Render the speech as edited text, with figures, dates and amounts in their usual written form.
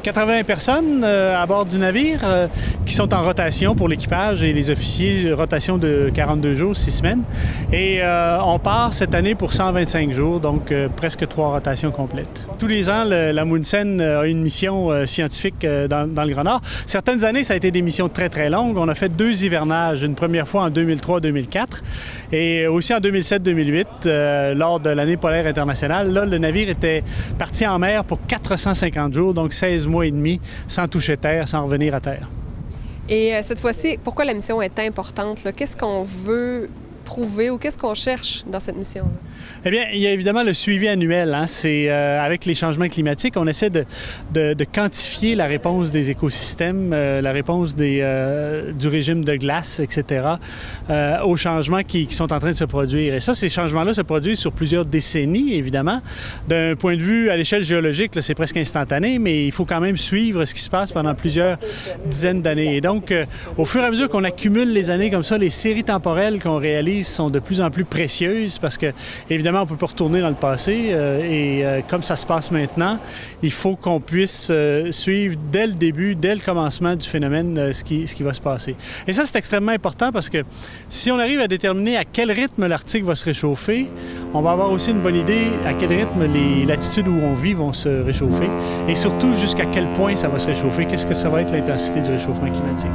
80 personnes à bord du navire qui sont en rotation pour l'équipage et les officiers, rotation de 42 jours, 6 semaines. Et on part cette année pour 125 jours, donc presque 3 rotations complètes. Tous les ans, l'Amundsen a une mission scientifique dans le Grand Nord. Certaines années, ça a été des missions très, très longues. On a fait 2 hivernages, une première fois en 2003-2004 et aussi en 2007-2008, lors de l'année polaire internationale. Là, le navire était parti en mer pour 450 jours, donc 16 mois et demi, sans toucher terre, sans revenir à terre. Et cette fois-ci, pourquoi la mission est importante? Qu'est-ce qu'on veut prouver ou qu'est-ce qu'on cherche dans cette mission-là? Eh bien, il y a évidemment le suivi annuel. C'est avec les changements climatiques, on essaie de quantifier la réponse des écosystèmes, la réponse du régime de glace, etc., aux changements qui sont en train de se produire. Et ça, ces changements-là se produisent sur plusieurs décennies, évidemment. D'un point de vue à l'échelle géologique, là, c'est presque instantané, mais il faut quand même suivre ce qui se passe pendant plusieurs dizaines d'années. Et donc, au fur et à mesure qu'on accumule les années comme ça, les séries temporelles qu'on réalise sont de plus en plus précieuses parce que, évidemment, on ne peut pas retourner dans le passé et comme ça se passe maintenant, il faut qu'on puisse suivre dès le début, dès le commencement du phénomène, ce qui va se passer. Et ça, c'est extrêmement important parce que si on arrive à déterminer à quel rythme l'Arctique va se réchauffer, on va avoir aussi une bonne idée à quel rythme les latitudes où on vit vont se réchauffer et surtout jusqu'à quel point ça va se réchauffer, qu'est-ce que ça va être l'intensité du réchauffement climatique.